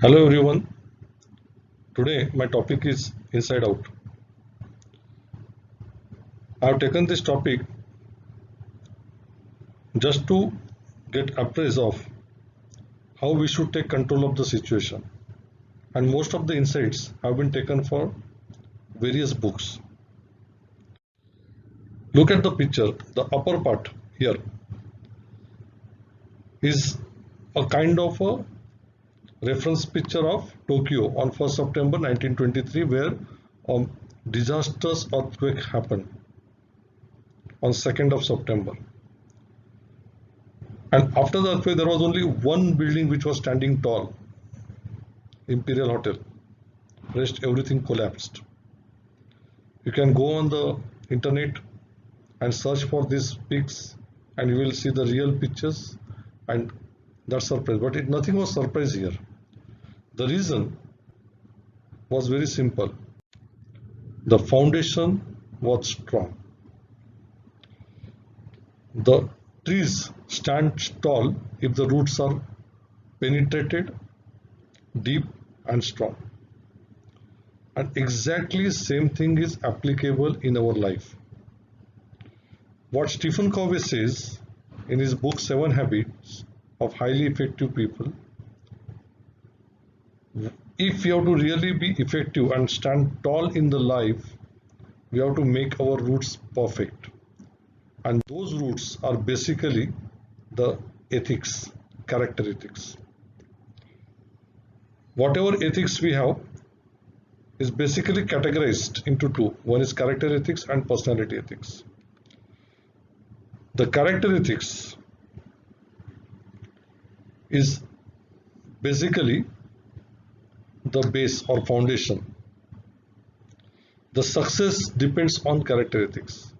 Hello everyone. Today my topic is Inside Out. I have taken this topic just to get appraise of how we should take control of the situation. And most of the insights have been taken for various books. Look at the picture. The upper part here is a kind of a reference picture of Tokyo on 1st September 1923 where a disastrous earthquake happened on 2nd of September. And after the earthquake, there was only one building which was standing tall, Imperial Hotel. Rest everything collapsed. You can go on the internet and search for these pics, and you will see the real pictures, and that's surprise. But nothing was surprise here. The reason was very simple. The foundation was strong. The trees stand tall if the roots are penetrated, deep and strong. And exactly same thing is applicable in our life. What Stephen Covey says in his book 7 Habits of Highly Effective People, if we have to really be effective and stand tall in the life, we have to make our roots perfect. And those roots are basically the ethics, character ethics. Whatever ethics we have is basically categorized into two. One is character ethics and personality ethics. The character ethics is basically the base or foundation. The success depends on character ethics.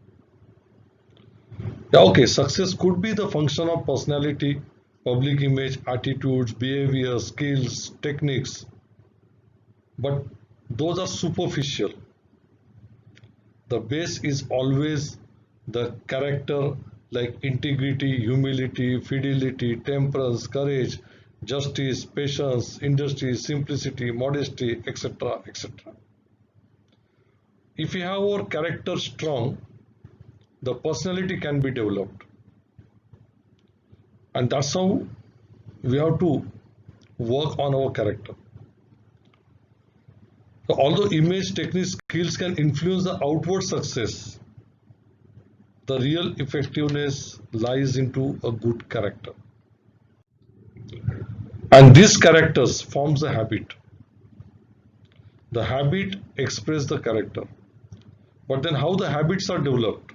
Yeah, okay, success could be the function of personality, public image, attitudes, behavior, skills, techniques, but those are superficial. The base is always the character like integrity, humility, fidelity, temperance, courage, justice, patience, industry, simplicity, modesty, etc. etc. If we have our character strong, the personality can be developed. And that's how we have to work on our character. So although image, techniques, skills can influence the outward success, the real effectiveness lies into a good character. And these characters forms a habit. The habit expresses the character. But then how the habits are developed?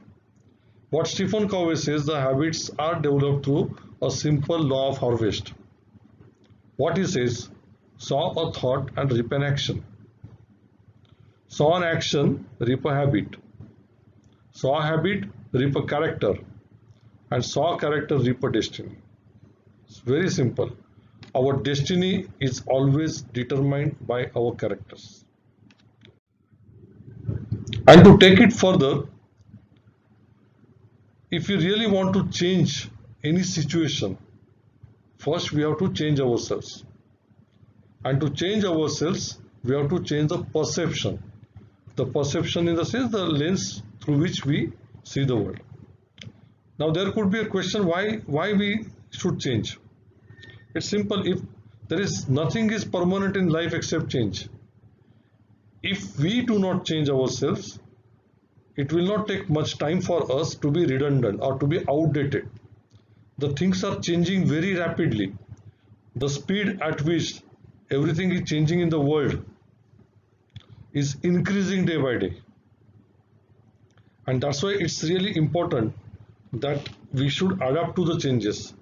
What Stephen Covey says, the habits are developed through a simple law of harvest. What he says, sow a thought and reap an action. Sow an action, reap a habit. Sow a habit, reap a character. And sow a character, reap a destiny. It's very simple. Our destiny is always determined by our characters. And to take it further, if you really want to change any situation, first we have to change ourselves. And to change ourselves, we have to change the perception. The perception in the sense, the lens through which we see the world. Now there could be a question why we should change. It's simple. If there is nothing is permanent in life except change. If we do not change ourselves, it will not take much time for us to be redundant or to be outdated. The things are changing very rapidly. The speed at which everything is changing in the world is increasing day by day. And that's why it's really important that we should adapt to the changes.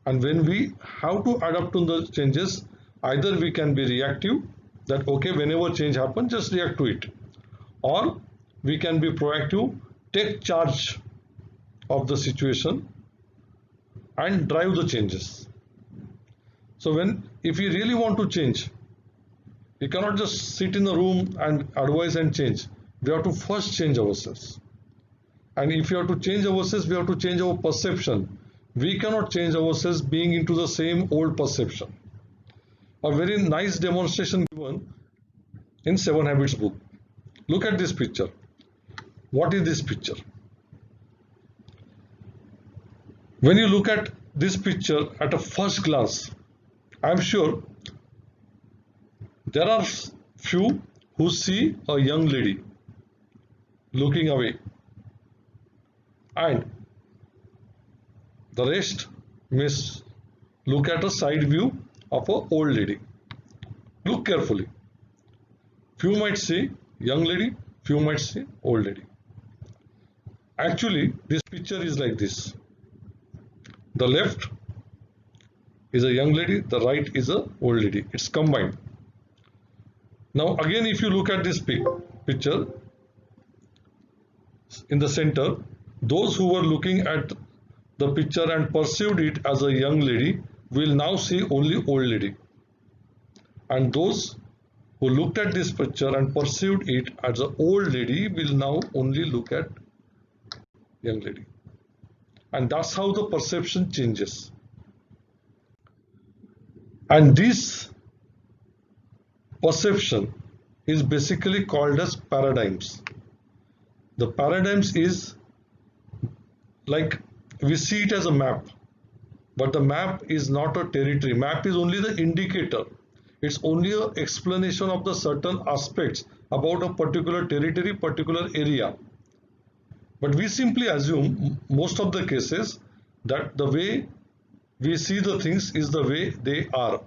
And when we have to adapt to the changes, either we can be reactive, that okay, whenever change happens, just react to it, or we can be proactive, take charge of the situation and drive the changes. So if we really want to change, we cannot just sit in the room and advise and change. We have to first change ourselves. And if we have to change ourselves, we have to change our perception. We cannot change ourselves being into the same old perception. a very nice demonstration given in 7 Habits book. Look at this picture. What is this picture? When you look at this picture at a first glance, I am sure there are few who see a young lady looking away, and the rest may look at a side view of an old lady. Look carefully. Few might say young lady, few might say old lady. Actually, this picture is like this. The left is a young lady, the right is a old lady. It's combined. Now again, if you look at this picture, in the center, those who were looking at the picture and perceived it as a young lady will now see only old lady. And those who looked at this picture and perceived it as an old lady will now only look at young lady. And that's how the perception changes. And this perception is basically called as paradigms. The paradigms is like we see it as a map, but the map is not a territory. Map is only the indicator. It's only an explanation of the certain aspects about a particular territory, particular area. But we simply assume most of the cases that the way we see the things is the way they are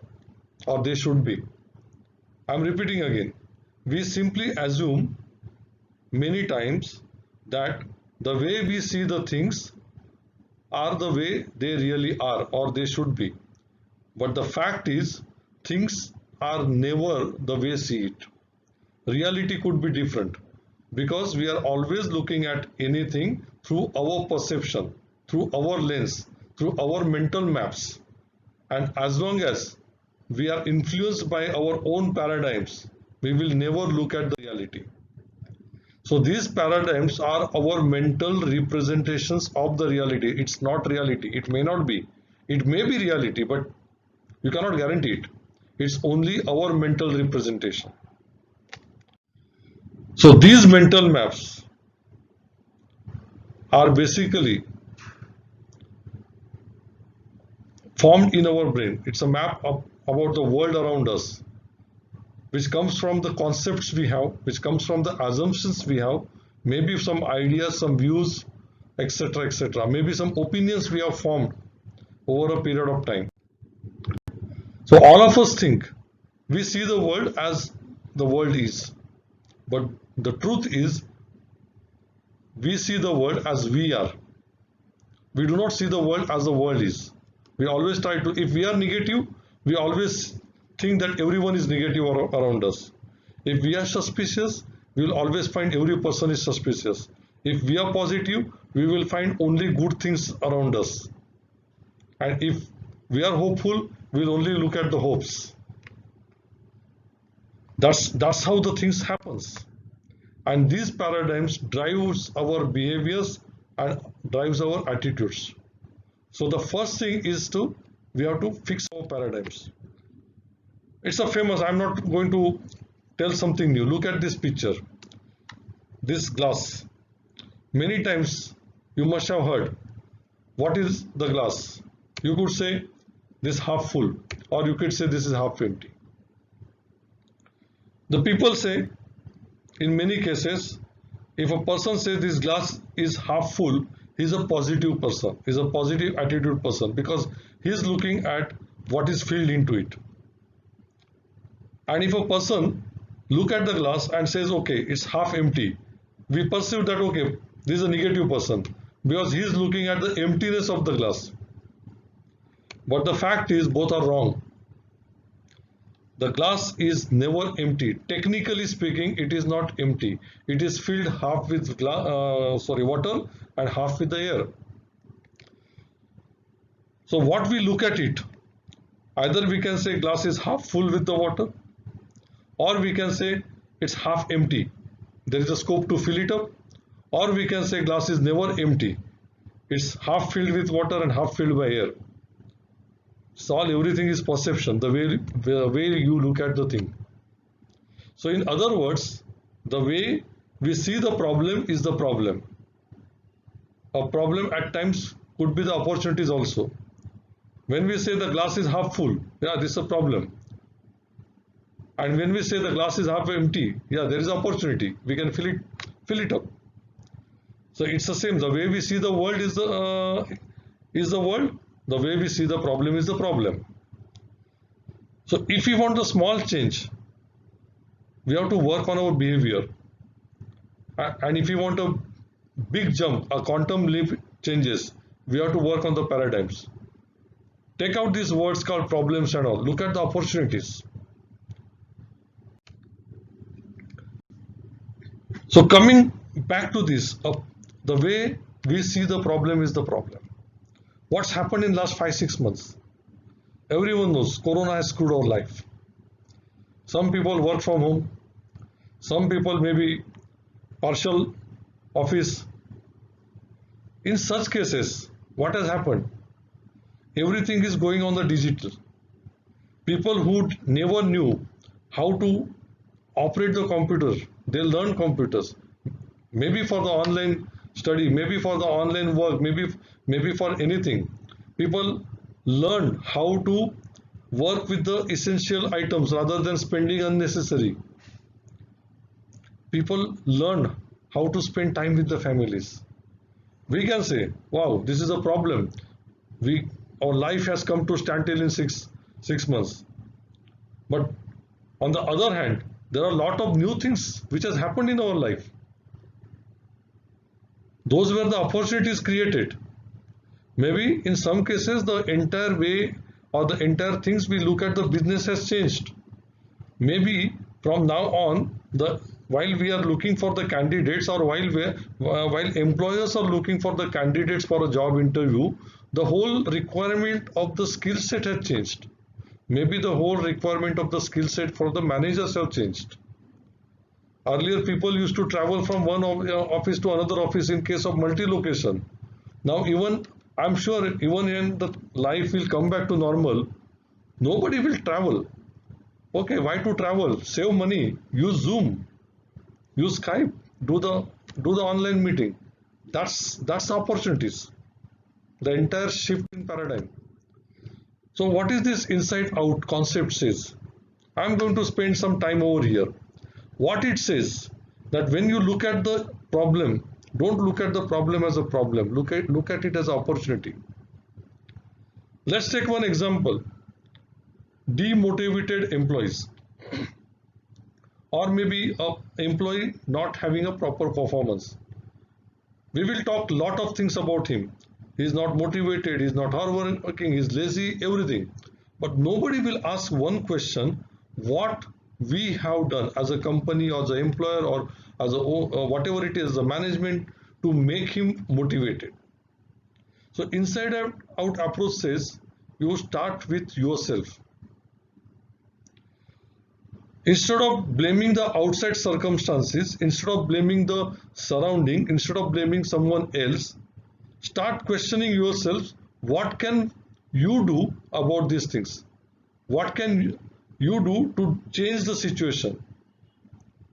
or they should be. I'm repeating again. We simply assume many times that the way we see the things are the way they really are or they should be. But the fact is, things are never the way we see it. Reality could be different because we are always looking at anything through our perception, through our lens, through our mental maps. And as long as we are influenced by our own paradigms, we will never look at the reality. So these paradigms are our mental representations of the reality. It's not reality. It may not be. It may be reality, but you cannot guarantee it. It's only our mental representation. So these mental maps are basically formed in our brain. It's a map about the world around us, which comes from the concepts we have, which comes from the assumptions we have, maybe some ideas, some views, etc., etc. Maybe some opinions we have formed over a period of time. So all of us think we see the world as the world is, but the truth is we see the world as we are. We do not see the world as the world is. We always try to, if we are negative, we always think that everyone is negative around us. If we are suspicious, we will always find every person is suspicious. If we are positive, we will find only good things around us. And if we are hopeful, we will only look at the hopes. That's how the things happens. And these paradigms drives our behaviors and drives our attitudes. So the first thing is we have to fix our paradigms. It's a famous, I'm not going to tell something new. Look at this picture, this glass. Many times you must have heard, what is the glass? You could say this half full, or you could say this is half empty. The people say, in many cases, if a person says this glass is half full, he's a positive person, he's a positive attitude person because he's looking at what is filled into it. And if a person look at the glass and says, okay, it's half empty, we perceive that, okay, this is a negative person because he is looking at the emptiness of the glass. But the fact is both are wrong. The glass is never empty. Technically speaking, it is not empty. It is filled half with water and half with the air. So what we look at it, either we can say glass is half full with the water, or we can say it's half empty. There is a scope to fill it up, or we can say glass is never empty. It's half filled with water and half filled by air. Solve everything is perception, the way you look at the thing. So in other words, the way we see the problem is the problem. A problem at times could be the opportunities also. When we say the glass is half full, yeah, this is a problem. And when we say the glass is half empty, yeah, there is opportunity. We can fill it up. So it's the same. The way we see the world is the world. The way we see the problem is the problem. So if we want a small change, we have to work on our behavior. And if we want a big jump, a quantum leap changes, we have to work on the paradigms. Take out these words called problems and all. Look at the opportunities. So coming back to this, the way we see the problem is the problem. What's happened in last 5-6 months? Everyone knows Corona has screwed our life. Some people work from home. Some people maybe partial office. In such cases, what has happened? Everything is going on the digital. People who never knew how to operate the computer, they learn computers. Maybe for the online study, maybe for the online work, maybe for anything. People learn how to work with the essential items rather than spending unnecessary. People learn how to spend time with the families. We can say, wow, this is a problem. Our life has come to standstill in six months. But on the other hand, there are a lot of new things which has happened in our life. Those were the opportunities created. Maybe in some cases the entire way or the entire things we look at the business has changed. Maybe from now on, while we are looking for the candidates or while employers are looking for the candidates for a job interview, the whole requirement of the skill set has changed. Maybe the whole requirement of the skill set for the managers have changed. Earlier people used to travel from one office to another office in case of multi-location. Now I'm sure even when the life will come back to normal, nobody will travel. Okay, why to travel? Save money, use Zoom, use Skype, do the online meeting. That's the opportunities. The entire shift in paradigm. So what is this inside out concept says? I'm going to spend some time over here. What it says that when you look at the problem, don't look at the problem as a problem. Look at it as an opportunity. Let's take one example. Demotivated employees, or maybe an employee not having a proper performance. We will talk a lot of things about him. He is not motivated, he is not hardworking, he is lazy, everything. But nobody will ask one question: what we have done as a company or the employer or as a whatever it is, the management, to make him motivated. So inside out approach says you start with yourself. Instead of blaming the outside circumstances, instead of blaming the surrounding, instead of blaming someone else, start questioning yourself. What can you do about these things? What can you do to change the situation?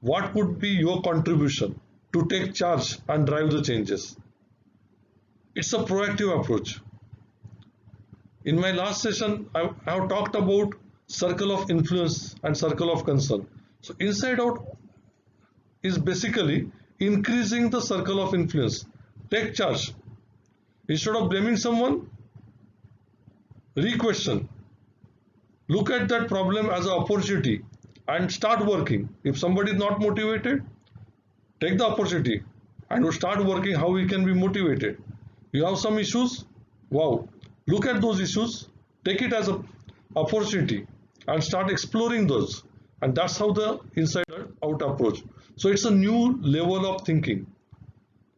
What could be your contribution to take charge and drive the changes? It's a proactive approach. In my last session, I have talked about circle of influence and circle of concern. So inside out is basically increasing the circle of influence. Take charge. Instead of blaming someone, re-question. Look at that problem as an opportunity and start working. If somebody is not motivated, take the opportunity and start working how we can be motivated. You have some issues? Wow. Look at those issues, take it as an opportunity and start exploring those. And that's how the inside out approach. So it's a new level of thinking.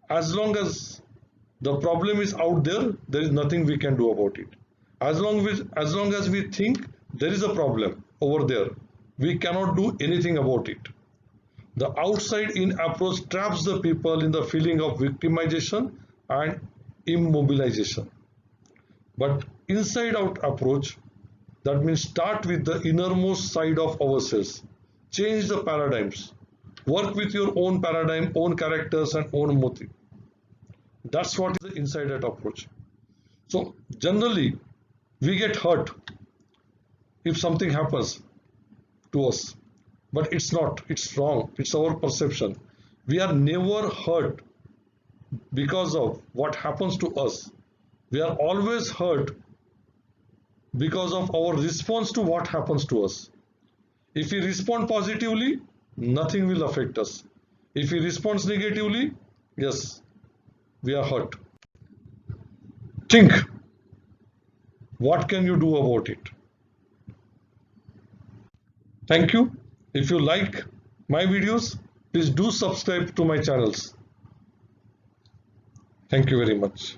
As long as the problem is out there, there is nothing we can do about it. As long as we think there is a problem over there, we cannot do anything about it. The outside in approach traps the people in the feeling of victimization and immobilization. But inside out approach That means start with the innermost side of ourselves. Change the paradigms. Work with your own paradigm, own characters, and own motive. That's what is the inside out approach. So generally, we get hurt if something happens to us, but it's not. It's wrong. It's our perception. We are never hurt because of what happens to us. We are always hurt because of our response to what happens to us. If we respond positively, nothing will affect us. If we respond negatively, yes, we are hurt. Think, what can you do about it? Thank you. If you like my videos, please do subscribe to my channels. Thank you very much.